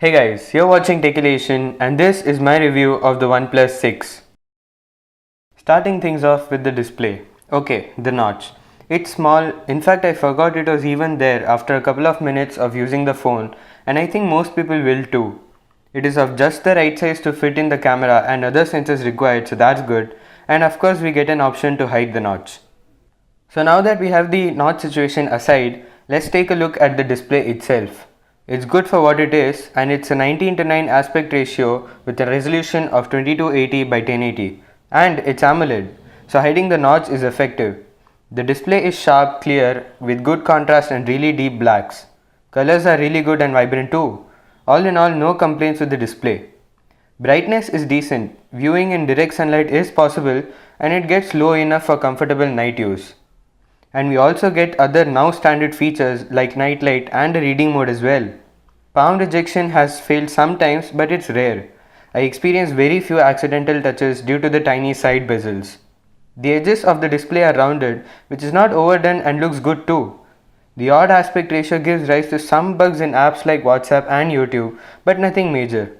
Hey guys, you're watching Techilation and this is my review of the OnePlus 6. Starting things off with the display. Okay, the notch. It's small, in fact I forgot it was even there after a couple of minutes of using the phone, and I think most people will too. It is of just the right size to fit in the camera and other sensors required, so that's good, and of course we get an option to hide the notch. So now that we have the notch situation aside, let's take a look at the display itself. It's good for what it is, and it's a 19:9 aspect ratio with a resolution of 2280 by 1080, and it's AMOLED, so hiding the notch is effective. The display is sharp, clear, with good contrast and really deep blacks. Colors are really good and vibrant too. All in all, no complaints with the display. Brightness is decent, viewing in direct sunlight is possible, and it gets low enough for comfortable night use. And we also get other now standard features like night light and a reading mode as well. Palm rejection has failed sometimes, but it's rare. I experience very few accidental touches due to the tiny side bezels. The edges of the display are rounded, which is not overdone and looks good too. The odd aspect ratio gives rise to some bugs in apps like WhatsApp and YouTube, but nothing major.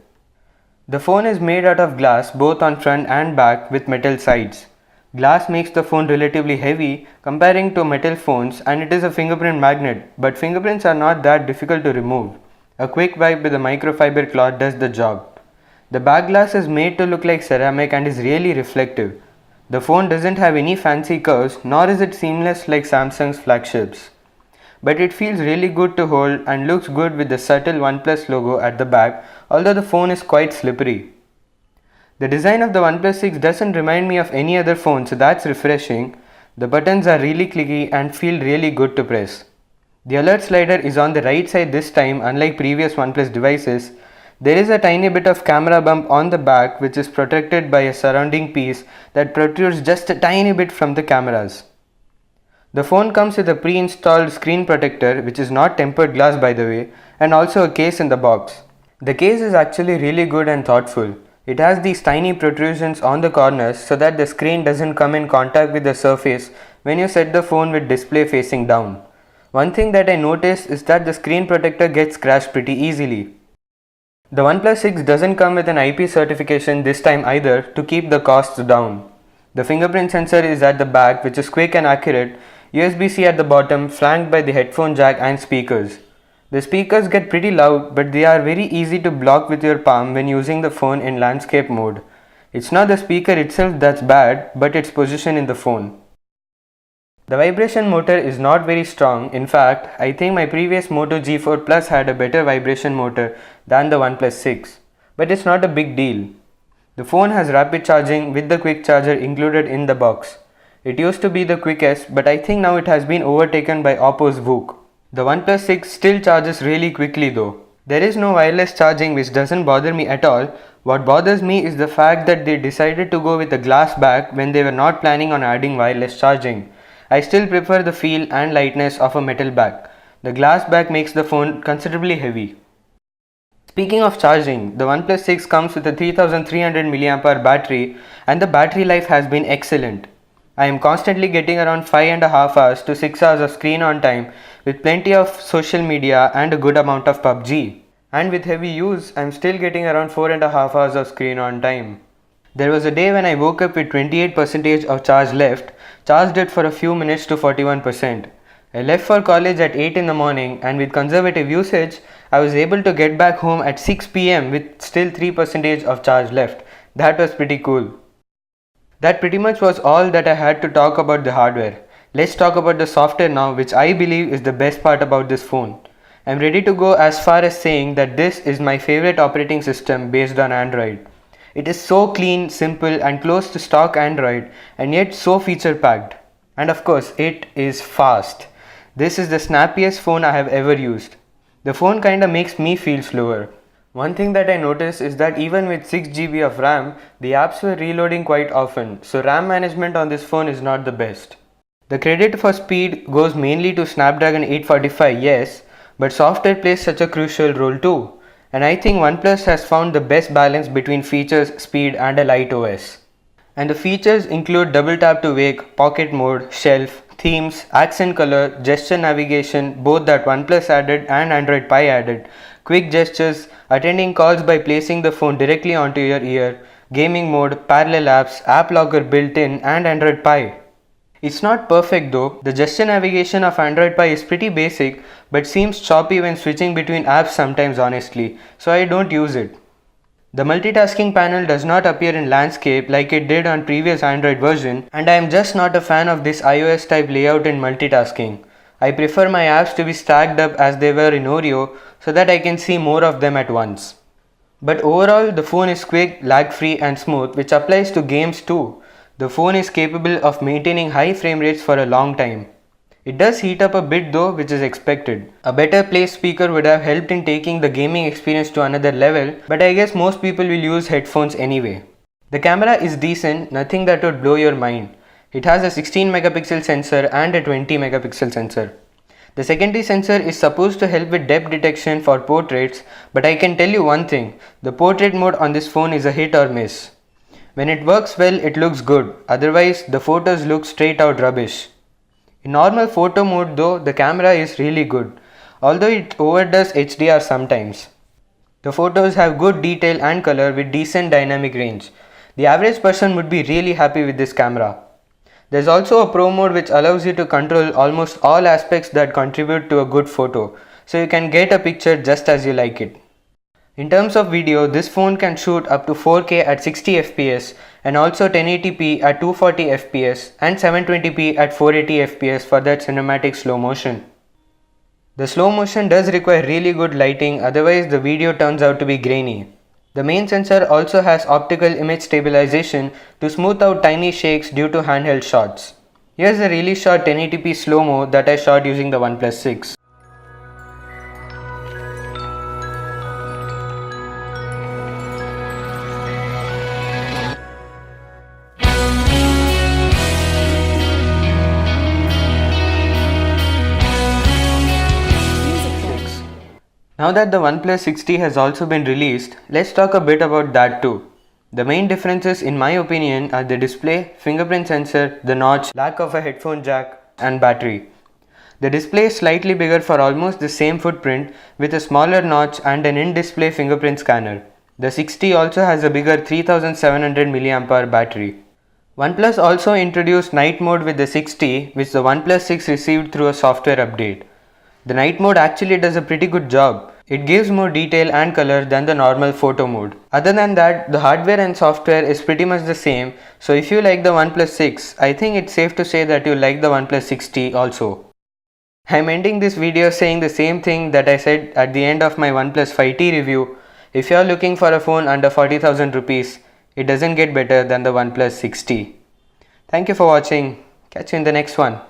The phone is made out of glass both on front and back with metal sides. Glass makes the phone relatively heavy comparing to metal phones, and it is a fingerprint magnet, but fingerprints are not that difficult to remove. A quick wipe with a microfiber cloth does the job. The back glass is made to look like ceramic and is really reflective. The phone doesn't have any fancy curves, nor is it seamless like Samsung's flagships. But it feels really good to hold and looks good with the subtle OnePlus logo at the back, although the phone is quite slippery. The design of the OnePlus 6 doesn't remind me of any other phone, so that's refreshing. The buttons are really clicky and feel really good to press. The alert slider is on the right side this time, unlike previous OnePlus devices. There is a tiny bit of camera bump on the back which is protected by a surrounding piece that protrudes just a tiny bit from the cameras. The phone comes with a pre-installed screen protector, which is not tempered glass by the way, and also a case in the box. The case is actually really good and thoughtful. It has these tiny protrusions on the corners so that the screen doesn't come in contact with the surface when you set the phone with display facing down. One thing that I noticed is that the screen protector gets scratched pretty easily. The OnePlus 6 doesn't come with an IP certification this time either to keep the costs down. The fingerprint sensor is at the back, which is quick and accurate, USB-C at the bottom flanked by the headphone jack and speakers. The speakers get pretty loud, but they are very easy to block with your palm when using the phone in landscape mode. It's not the speaker itself that's bad, but its position in the phone. The vibration motor is not very strong. In fact, I think my previous Moto G4 Plus had a better vibration motor than the OnePlus 6, but it's not a big deal. The phone has rapid charging with the quick charger included in the box. It used to be the quickest, but I think now it has been overtaken by Oppo's VOOC. The OnePlus 6 still charges really quickly though. There is no wireless charging, which doesn't bother me at all. What bothers me is the fact that they decided to go with a glass back when they were not planning on adding wireless charging. I still prefer the feel and lightness of a metal back. The glass back makes the phone considerably heavy. Speaking of charging, the OnePlus 6 comes with a 3300 mAh battery and the battery life has been excellent. I am constantly getting around 5.5 hours to 6 hours of screen on time with plenty of social media and a good amount of PUBG. And with heavy use, I am still getting around 4.5 hours of screen on time. There was a day when I woke up with 28% of charge left, charged it for a few minutes to 41%. I left for college at 8 in the morning, and with conservative usage, I was able to get back home at 6 PM with still 3% of charge left. That was pretty cool. That pretty much was all that I had to talk about the hardware. Let's talk about the software now, which I believe is the best part about this phone. I'm ready to go as far as saying that this is my favorite operating system based on Android. It is so clean, simple and close to stock Android, and yet so feature packed. And of course, it is fast. This is the snappiest phone I have ever used. The phone kinda makes me feel slower. One thing that I noticed is that even with 6 GB of RAM, the apps were reloading quite often, so RAM management on this phone is not the best. The credit for speed goes mainly to Snapdragon 845, yes, but software plays such a crucial role too, and I think OnePlus has found the best balance between features, speed and a light OS. And the features include double tap to wake, pocket mode, shelf, themes, accent color, gesture navigation, both that OnePlus added and Android Pie added, quick gestures, attending calls by placing the phone directly onto your ear, gaming mode, parallel apps, app locker built in, and Android Pie. It's not perfect though. The gesture navigation of Android Pie is pretty basic but seems choppy when switching between apps sometimes honestly, so I don't use it. The multitasking panel does not appear in landscape like it did on previous Android version, and I am just not a fan of this iOS type layout in multitasking. I prefer my apps to be stacked up as they were in Oreo so that I can see more of them at once. But overall the phone is quick, lag free and smooth, which applies to games too. The phone is capable of maintaining high frame rates for a long time. It does heat up a bit though, which is expected. A better placed speaker would have helped in taking the gaming experience to another level, but I guess most people will use headphones anyway. The camera is decent, nothing that would blow your mind. It has a 16 megapixel sensor and a 20 megapixel sensor. The secondary sensor is supposed to help with depth detection for portraits, but I can tell you one thing, the portrait mode on this phone is a hit or miss. When it works well, it looks good, otherwise the photos look straight out rubbish. In normal photo mode though, the camera is really good, although it overdoes HDR sometimes. The photos have good detail and color with decent dynamic range. The average person would be really happy with this camera. There's also a pro mode which allows you to control almost all aspects that contribute to a good photo, so you can get a picture just as you like it. In terms of video, this phone can shoot up to 4K at 60 fps and also 1080p at 240 fps and 720p at 480 fps for that cinematic slow motion. The slow motion does require really good lighting, otherwise the video turns out to be grainy. The main sensor also has optical image stabilization to smooth out tiny shakes due to handheld shots. Here's a really short 1080p slow-mo that I shot using the OnePlus 6. Now that the OnePlus 6T has also been released, let's talk a bit about that too. The main differences in my opinion are the display, fingerprint sensor, the notch, lack of a headphone jack and battery. The display is slightly bigger for almost the same footprint with a smaller notch and an in-display fingerprint scanner. The 6T also has a bigger 3700 mAh battery. OnePlus also introduced night mode with the 6T, which the OnePlus 6 received through a software update. The night mode actually does a pretty good job. It gives more detail and color than the normal photo mode. Other than that, the hardware and software is pretty much the same, so if you like the OnePlus 6, I think it's safe to say that you like the OnePlus 6T also. I'm ending this video saying the same thing that I said at the end of my OnePlus 5T review. If you're looking for a phone under 40,000 rupees, it doesn't get better than the OnePlus 6T. Thank you for watching. Catch you in the next one.